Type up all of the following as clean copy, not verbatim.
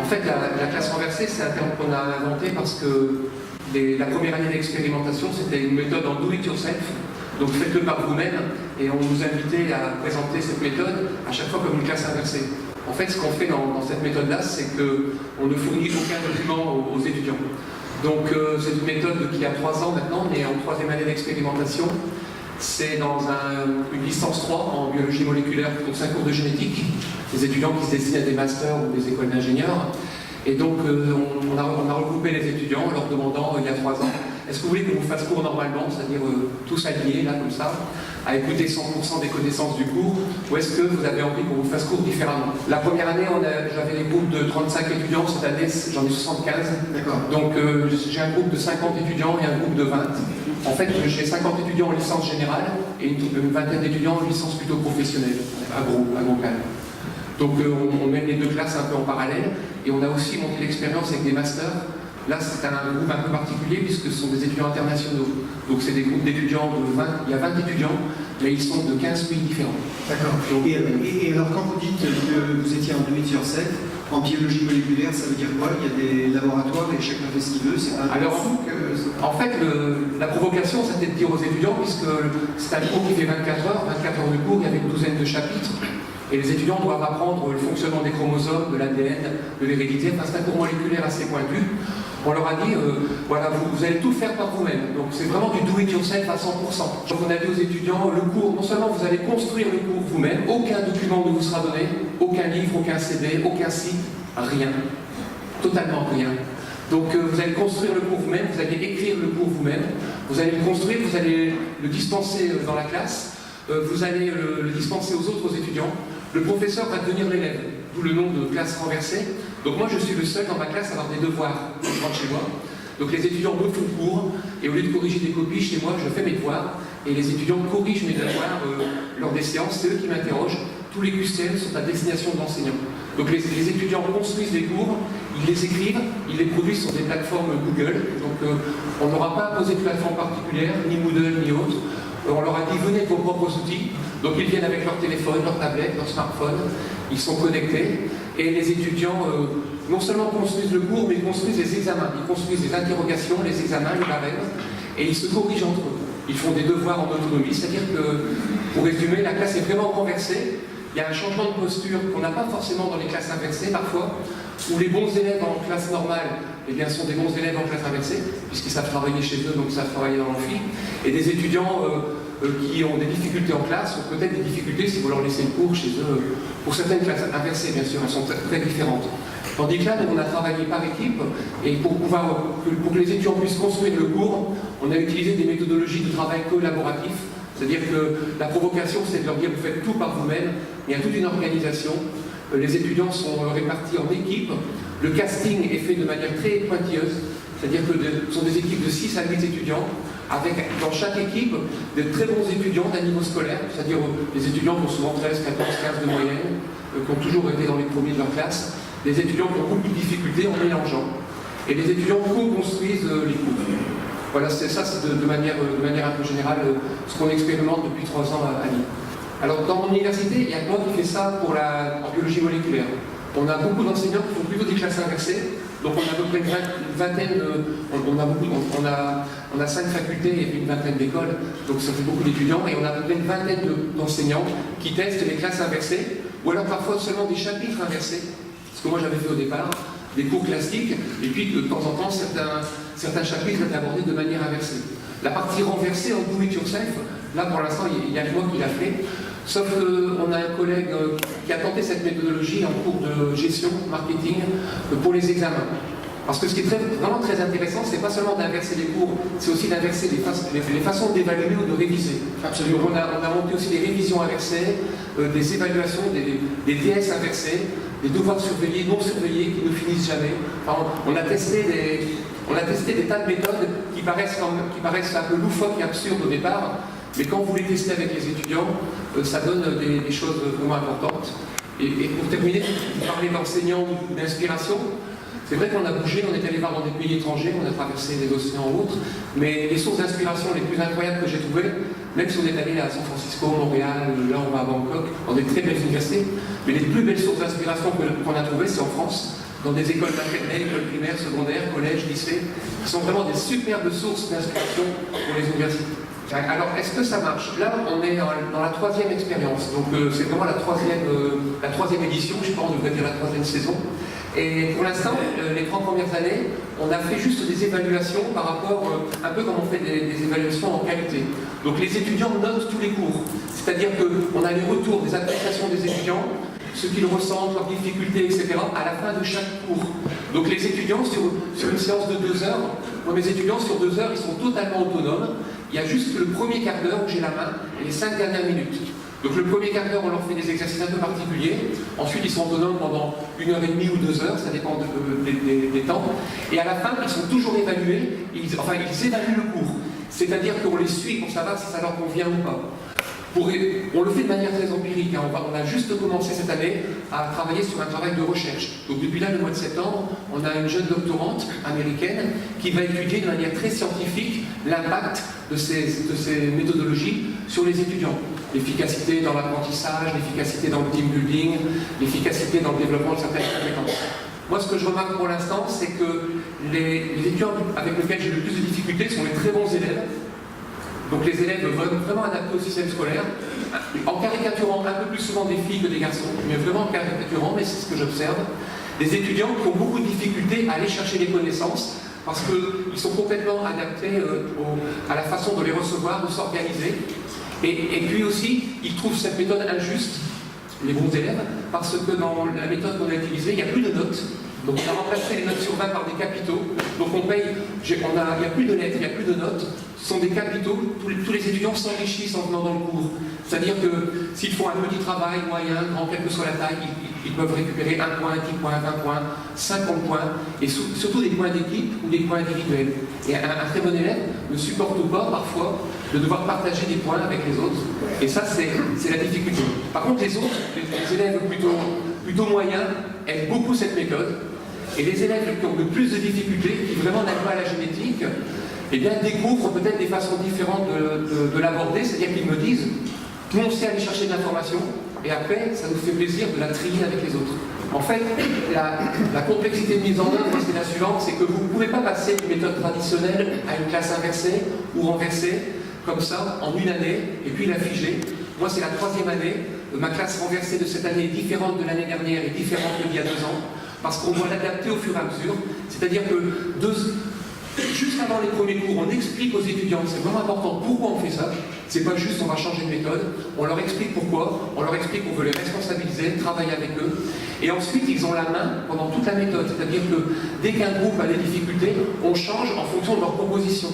fait, la classe renversée, c'est un terme qu'on a inventé parce que la première année d'expérimentation, c'était une méthode en do-it-yourself. Donc faites-le par vous-même, et on nous invitait à présenter cette méthode à chaque fois comme une classe inversée. En fait, ce qu'on fait dans cette méthode-là, c'est qu'on ne fournit aucun document aux étudiants. Donc c'est une méthode qui a 3 ans maintenant, on est en 3e année d'expérimentation. C'est dans une licence 3 en biologie moléculaire, donc c'est un cours de génétique, des étudiants qui se destinent à des masters ou des écoles d'ingénieurs. Et donc on a regroupé les étudiants en leur demandant il y a 3 ans, est-ce que vous voulez qu'on vous fasse cours normalement, c'est-à-dire tous alignés là comme ça, à écouter 100% des connaissances du cours, ou est-ce que vous avez envie qu'on vous fasse cours différemment? La première année, j'avais des groupes de 35 étudiants, cette année j'en ai 75. D'accord. Donc j'ai un groupe de 50 étudiants et un groupe de 20. En fait, j'ai 50 étudiants en licence générale et une vingtaine d'étudiants en licence plutôt professionnelle, agro-calme. Donc on mène les 2 classes un peu en parallèle, et on a aussi monté l'expérience avec des masters. Là, c'est un groupe un peu particulier puisque ce sont des étudiants internationaux. Donc c'est des groupes d'étudiants de 20, il y a 20 étudiants, mais ils sont de 15 pays différents. D'accord. Et alors quand vous dites que vous étiez en do-it-yourself, en biologie moléculaire, ça veut dire quoi? Il y a des laboratoires et chacun fait ce qu'il veut, c'est pas alors, en fait, la provocation, c'était de dire aux étudiants, puisque c'est un cours qui fait 24 heures de cours, il y avait une douzaine de chapitres, et les étudiants doivent apprendre le fonctionnement des chromosomes, de l'ADN, de l'hérédité. Enfin, c'est un cours moléculaire assez pointu. On leur a dit, voilà, vous allez tout faire par vous-même. Donc c'est vraiment du do-it-yourself à 100%. Donc on a dit aux étudiants, le cours, non seulement vous allez construire le cours vous-même, aucun document ne vous sera donné, aucun livre, aucun CD, aucun site, rien. Totalement rien. Donc vous allez construire le cours vous-même, vous allez écrire le cours vous-même, vous allez le construire, vous allez le dispenser dans la classe, vous allez le dispenser aux autres étudiants. Le professeur va devenir l'élève, d'où le nom de classe renversée. Donc moi je suis le seul dans ma classe à avoir des devoirs quand je rentre chez moi. Donc les étudiants me font cours, et au lieu de corriger des copies chez moi, je fais mes devoirs, et les étudiants corrigent mes devoirs lors des séances, c'est eux qui m'interrogent. Tous les QCM sont à destination de l'enseignant. Donc les étudiants construisent les cours, ils les écrivent, ils les produisent sur des plateformes Google. Donc on n'aura pas imposé de plateforme particulière, ni Moodle, ni autre. On leur a dit venez avec vos propres outils. Donc ils viennent avec leur téléphone, leur tablette, leur smartphone, ils sont connectés, et les étudiants non seulement construisent le cours, mais ils construisent les examens, ils construisent les interrogations, les examens, les barèmes, et ils se corrigent entre eux. Ils font des devoirs en autonomie, c'est-à-dire que, pour résumer, la classe est vraiment renversée. Il y a un changement de posture qu'on n'a pas forcément dans les classes inversées parfois, où les bons élèves en classe normale, eh bien, sont des bons élèves en classe inversée, puisqu'ils savent travailler chez eux, donc ils savent travailler dans l'amphi, et des étudiants qui ont des difficultés en classe, ou peut-être des difficultés si vous leur laissez le cours chez eux. Pour certaines classes inversées, bien sûr, elles sont très, très différentes. Tandis que là, on a travaillé par équipe, et pour que les étudiants puissent construire le cours, on a utilisé des méthodologies de travail collaboratif. C'est-à-dire que la provocation, c'est de leur dire vous faites tout par vous-même, il y a toute une organisation, les étudiants sont répartis en équipes, le casting est fait de manière très pointilleuse, c'est-à-dire que ce sont des équipes de 6 à 8 étudiants, avec dans chaque équipe de très bons étudiants d'un niveau scolaire, c'est-à-dire des étudiants qui ont souvent 13, 14, 15 de moyenne, qui ont toujours été dans les premiers de leur classe, des étudiants qui ont beaucoup de difficultés en mélangeant, et les étudiants co-construisent les cours. Voilà, c'est ça, c'est de manière un peu générale ce qu'on expérimente depuis 3 ans à Lille. Alors dans mon université, il y a moi qui fais ça en biologie moléculaire. On a beaucoup d'enseignants qui font plutôt des classes inversées, donc on a à peu près une vingtaine, on a 5 facultés et une vingtaine d'écoles, donc ça fait beaucoup d'étudiants, et on a à peu près une vingtaine d'enseignants qui testent les classes inversées, ou alors parfois seulement des chapitres inversés, ce que moi j'avais fait au départ, des cours classiques, et puis de temps en temps certains chapitres étaient abordés de manière inversée. La partie renversée en do-it-yourself, là pour l'instant il y a que moi qui l'a fait, sauf qu'on a un collègue qui a tenté cette méthodologie en cours de gestion, marketing, pour les examens. Parce que ce qui est vraiment très intéressant, c'est pas seulement d'inverser les cours, c'est aussi d'inverser les façons d'évaluer ou de réviser. Absolument. On a monté aussi des révisions inversées, des évaluations, des DS inversés, des devoirs surveillés, non surveillés, qui ne finissent jamais. Enfin, on a testé des tas de méthodes qui paraissent un peu loufoques et absurdes au départ, mais quand vous les testez avec les étudiants, ça donne des choses vraiment importantes. Et pour terminer, vous parlez d'enseignants ou d'inspiration. C'est vrai qu'on a bougé, on est allé voir dans des pays étrangers, on a traversé des océans ou autres, mais les sources d'inspiration les plus incroyables que j'ai trouvées, même si on est allé à San Francisco, Montréal, là on va à Bangkok, dans des très belles universités, mais les plus belles sources d'inspiration qu'on a trouvées, c'est en France. dans des écoles maternelles, écoles primaires, secondaires, collèges, lycées, qui sont vraiment des superbes sources d'inspiration pour les universités. Alors, est-ce que ça marche? Là, on est dans la troisième expérience, donc c'est vraiment la troisième édition, je pense, on devrait dire la troisième saison. Et pour l'instant, les 3 premières années, on a fait juste des évaluations par rapport, un peu comme on fait des évaluations en qualité. Donc les étudiants notent tous les cours, c'est-à-dire qu'on a les retours des appréciations des étudiants, ce qu'ils ressentent, leurs difficultés, etc., à la fin de chaque cours. Donc les étudiants, sur une séance de 2 heures, moi mes étudiants sur 2 heures, ils sont totalement autonomes. Il y a juste le premier quart d'heure où j'ai la main et les 5 dernières minutes. Donc le premier quart d'heure, on leur fait des exercices un peu particuliers. Ensuite, ils sont autonomes pendant 1h30 ou 2 heures, ça dépend des temps. Et à la fin, ils sont toujours évalués, ils évaluent le cours. C'est-à-dire qu'on les suit pour savoir si ça leur convient ou pas. On le fait de manière très empirique. Hein. On a juste commencé cette année à travailler sur un travail de recherche. Donc depuis là, le mois de septembre, on a une jeune doctorante américaine qui va étudier de manière très scientifique l'impact de ces méthodologies sur les étudiants. L'efficacité dans l'apprentissage, l'efficacité dans le team building, l'efficacité dans le développement de certaines compétences. Moi, ce que je remarque pour l'instant, c'est que les étudiants avec lesquels j'ai le plus de difficultés sont les très bons élèves. Donc les élèves vraiment adaptés au système scolaire, en caricaturant un peu plus souvent des filles que des garçons, mais vraiment en caricaturant, mais c'est ce que j'observe. Des étudiants qui ont beaucoup de difficultés à aller chercher les connaissances, parce qu'ils sont complètement adaptés à la façon de les recevoir, de s'organiser. Et puis aussi, ils trouvent cette méthode injuste, les bons élèves, parce que dans la méthode qu'on a utilisée, il n'y a plus de notes. Donc on a remplacé les notes sur 20 par des capitaux. Donc on paye, il n'y a plus de lettres, il n'y a plus de notes. Ce sont des capitaux. Tous les étudiants s'enrichissent en venant dans le cours. C'est-à-dire que s'ils font un petit travail, moyen, grand, quelle que soit la taille, ils peuvent récupérer 1 point, 10 points, 20 points, 50 points, et surtout des points d'équipe ou des points individuels. Et un très bon élève ne supporte pas parfois de devoir partager des points avec les autres. Et ça, c'est la difficulté. Par contre, les autres, les élèves plutôt moyens, aiment beaucoup cette méthode. Et les élèves qui ont le plus de difficultés, qui vraiment n'aiment pas la génétique, eh bien, découvrent peut-être des façons différentes de l'aborder, c'est-à-dire qu'ils me disent, nous on sait aller chercher de l'information, et après, ça nous fait plaisir de la trier avec les autres. En fait, la complexité de mise en œuvre, c'est la suivante, c'est que vous ne pouvez pas passer d'une méthode traditionnelle à une classe inversée ou renversée, comme ça, en une année, et puis la figer. Moi, c'est la 3e année. Ma classe renversée de cette année est différente de l'année dernière et différente d'il y a 2 ans, parce qu'on doit l'adapter au fur et à mesure. C'est-à-dire que juste avant les premiers cours, on explique aux étudiants, c'est vraiment important, pourquoi on fait ça. C'est pas juste on va changer de méthode, on leur explique pourquoi, on leur explique qu'on veut les responsabiliser, travailler avec eux. Et ensuite, ils ont la main pendant toute la méthode. C'est-à-dire que dès qu'un groupe a des difficultés, on change en fonction de leur proposition.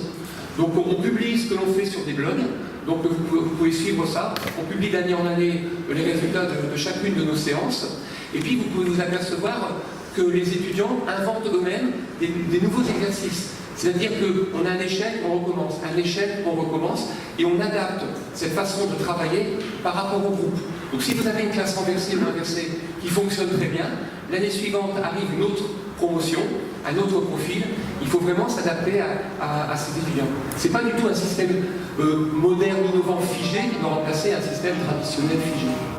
Donc on publie ce que l'on fait sur des blogs, donc vous pouvez suivre ça. On publie d'année en année les résultats de chacune de nos séances. Et puis vous pouvez vous apercevoir que les étudiants inventent eux-mêmes des nouveaux exercices. C'est-à-dire qu'on a un échec, on recommence, un échec, on recommence, et on adapte cette façon de travailler par rapport au groupe. Donc si vous avez une classe renversée ou inversée qui fonctionne très bien, l'année suivante arrive une autre promotion, un autre profil, il faut vraiment s'adapter à ces étudiants. Ce n'est pas du tout un système moderne, innovant, figé qui doit remplacer un système traditionnel figé.